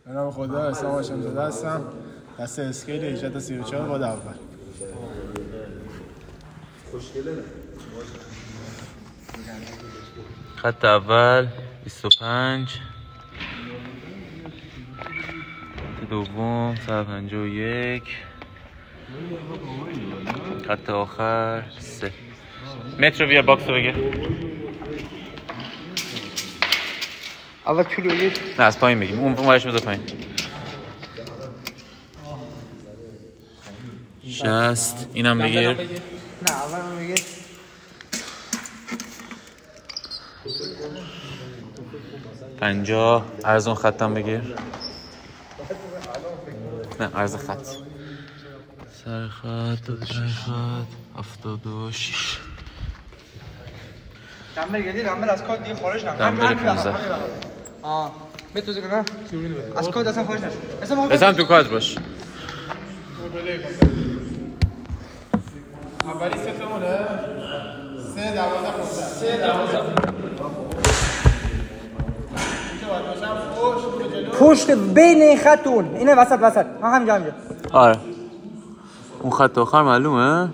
به نام خدا حسام هاشم‌زاده هستم. دست اسکیل 18 تا 34 باد اول. خط اول 25 خط دوم 151 خط آخر 3 متر رو بیار باکس رو بگیر. اول کیلو یک نه از پایین بگیم اون مارش بذار پایین 60 اینم بگیر. نه اول بگیر 50 عرض اون خطم بگیر. نه عرض خط سر خط تا ته خط 76 دنبل گردی دنبل از کات دیگه خارج نکن. دنبل 15 بتوزه کنم از کات اصلا خارج نشد. بزن تو کات باش. اولی ستمونه 3 پشت بین این خطون اینه وسط همینجا آره اون خط آخر معلومه.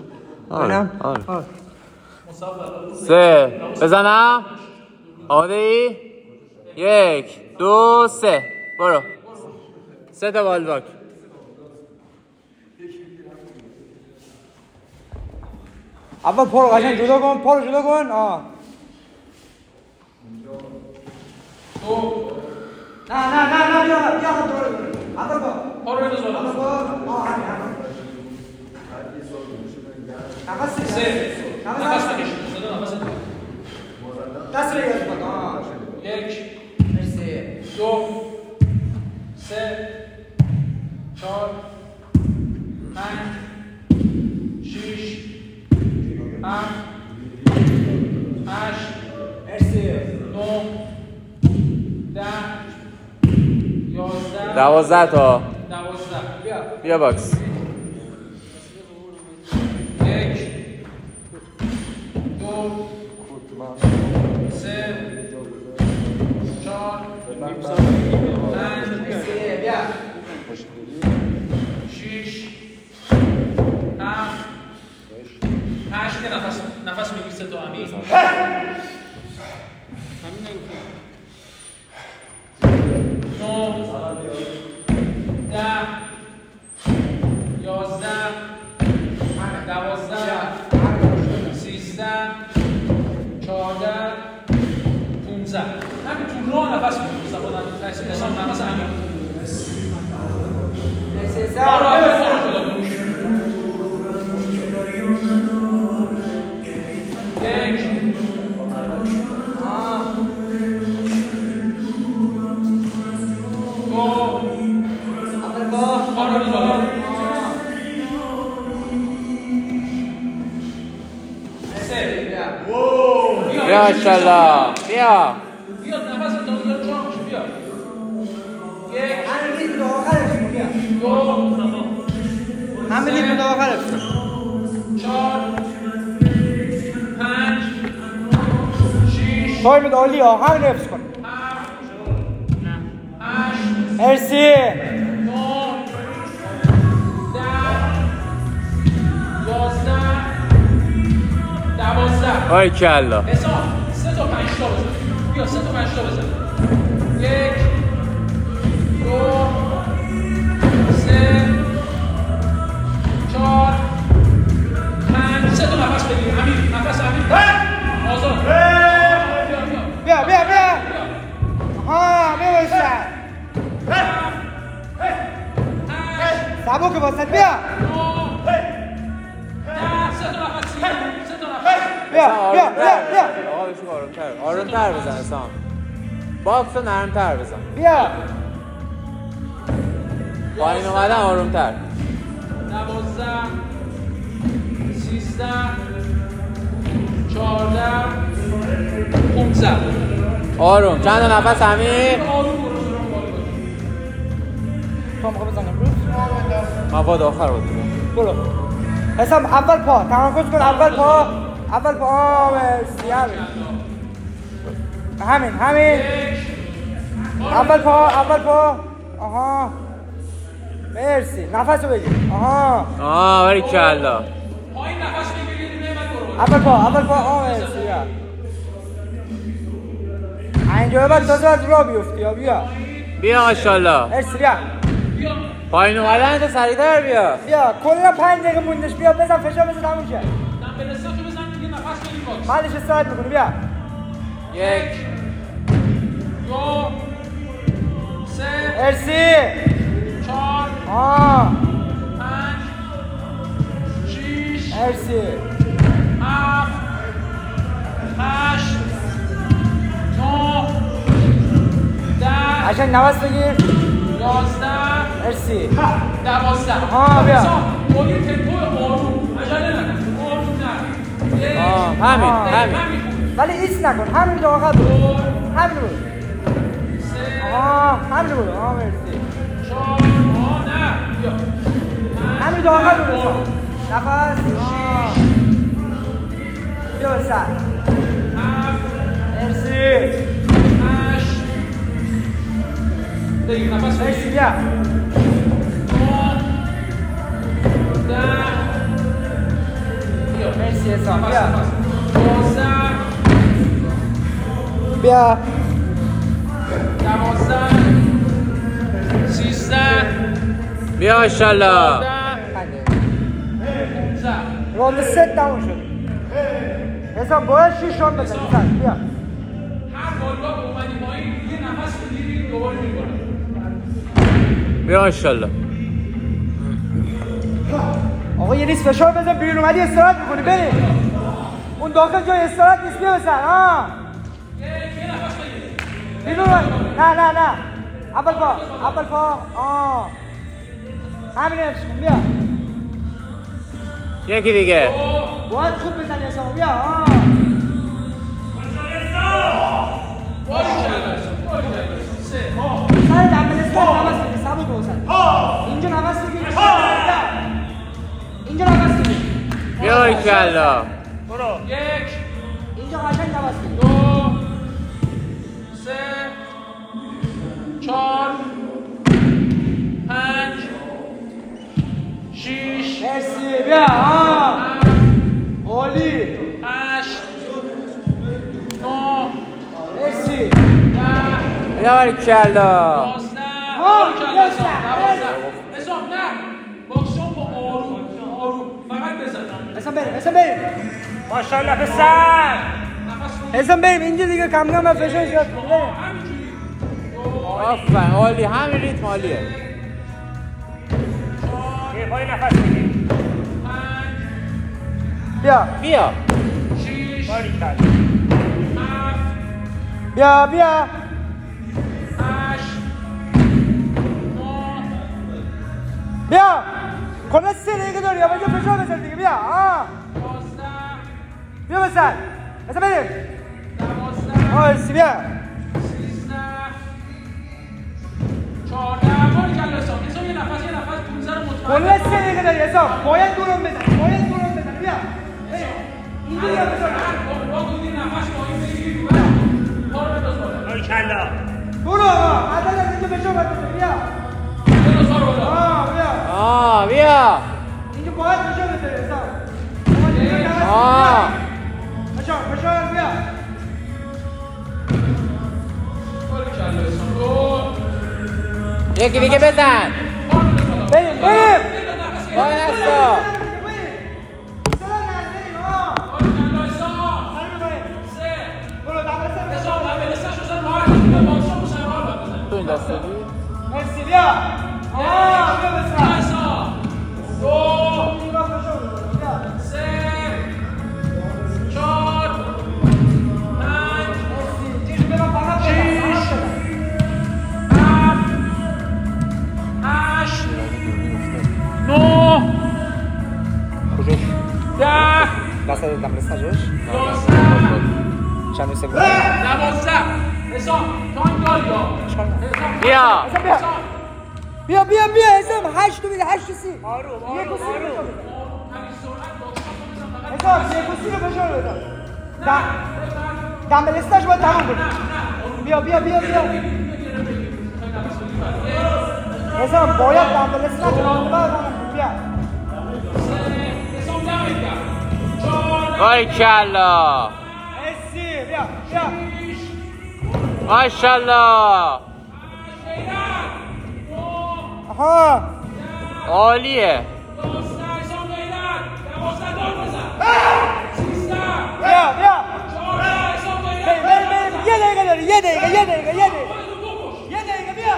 آره 3 بزنم آماده ای 1 2 3 برو 3 تا والواک. اول پا رو قشنگ جدا کن نه بیا اول پا رو بنداز همین نفس بکش دست بگیر یک مرسی 2 3 4 5 6 7 8 مرسی 9 10 11 12 تا 12 بیا باکس 1 2 3 4 5 6 7 8 که نفس میگیر 3 تا امیر همین تو راه نفس میگیرم خودم حساب نفس همین بیا ماشاءالله بیا نفس تا بذار جا میشه بیا همین لیتر تا آخرش بیا همین لیتر تا آخرش 4 5 6 تایم عالی ها همین حفظ کن 8 مرسی 9 10 11 12 آی کلا حسام 3 تا 5 تا بزن بیا 3 تا 5 تا بزن 1 2 3 4 5 3 تا نفس بگیر امیر نفس امیر آزاد بیا ها بیا سبک واسط بیا 3 تا نفس بیا آقا بشو آرومتر بزن حسام باکس رو نرمتر بزن بیا پایین اومدن آرومتر 12 13 14 15 آروم چند تا نفس امیر تو موقع بزنم روز مواد آخر بود برو حسام اول پا تمرکز کن اول پا مرسی همین اول پا آها مرسی نفس رو بگیر آها باریکلا پایین نفس بگیرید نعمت برو اول پا مرسی بیا اینجا بعد تازه از راه بیفتی بیا ماشاءالله مرسی بیا پایین اومدن تو سریعتر بیا کلا 5 دقیقه موندش بیا بزن فشار بزن تموم شه دمبلستاشو بزن دیگه نفس بگیر باز بعدش استراحت میکنی بیا 1 2 3 مرسی 4 5 6 مرسی 7 8 9 10 عشان نفس بگیر 11 مرسی 12 بیا بودی تمپو آروم عجله نکن آروم نه همین ولی ایست نکن همین تا آخر برو همین برو همین برو مرسی 4 نه بیا همین تا آخر برو نفس بیا بسر مرسی 8 دیگه نفس مرسی بیا 10 مرسی حسام بیا 12 بیا 12 13 بیا ماشاءالله 15 راند 3 تموم شد حسام باید 6 راند بزن بیا هر بالا که اومدی پایین یه نفس بگیری دوباره می‌کنم بیا ماشاءالله آقا یه ریز فشار بزن بیرون اومدی استراحت میکنی بریم اون داخل جای استراحت نیست بیا بزن یه نفس بگیر بیرون نه اول پا همین حفظ کن بیا یکی دیگه باید خوب بزنی حسام بیا سر دمبلستان نفس بگیر سبو کن اینجا نفس بگیر اینجا نفس بگیر بیا باریکلا برو 1 اینجا قشنگ نفس بگیر 2 3 4 5 6 مرسی بیا عالی 8 9 مرسی 10 بیا باریکلا 12 حساب نه باکسون با آروم فقط بزن حسام بریم ماشاءالله پسر حسام بریم اینجا دیگه کم کم فشار زیاد کنیم آفرین عالی همین ریتم عالیه یه پای نفس بگیر بیا 6 باریکلا 7 بیا 8 9 بیا کلا 3 دقیقه داری اما اینجا فشار بزن دیگه بیا 12 بیا بزن بریم 12 مرسی بیا 13 14 باری کلا حساب یه نفس 15 رو مطمئن کلا 3 دقیقه داری حساب باید دورم بزن بیا اینجا بیا بزن با دودی نفس پایین بگیری پا رو بنداز بالا باریکلا برو عدد از اینجا فشار بزن بیا بنداز بالا بیا بیا اینجا باید فشار بزن حساب فشار بیا باری کلا حساب یکی دیگه بزن بریم پای نستا تو این دسته دی؟ مرسی بیا بیا بسر 2 3 4 5 مرسی بیا فقط 8 9 کجاش؟ 10 دست دمبلستان جوش 11 چند سکوند 12 حسام تایم داری بیا بیا حسام 8 تو میده 8 سی آروم یک و سی حسام یک و سی رو فشار بزن دمبلستانش باید تمام کنی بیا حسام باید دنبل اسنک رو بیا باریکلا اسی بیا بیا ماشاءالله آها عالیه بیا بیا بریم یه دقیقه داری یه دقیقه بیا یه دقیقه بیا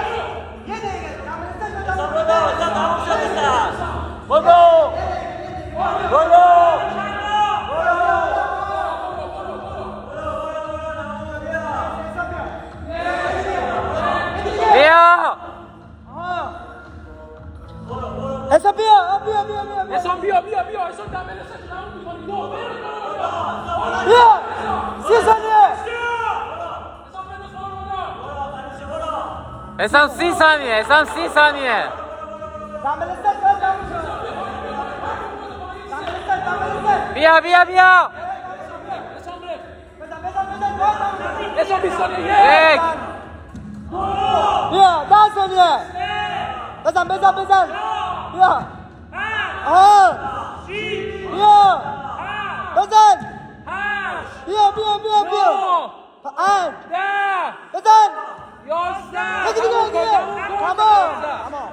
حساب بیا حسام بیا حسام دنبل استک تموم می‌کنی بیا 30 ثانیه حسام 30 ثانیه دنبل استک تموم شد بیا حسام 20 ثانیه یک بیا 10 ثانیه بزن بیا آها بیا بزن بیا بزن 11 دیگه تمام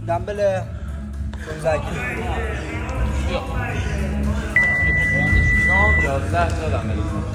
دنبل زنزکی 11 تا دنبل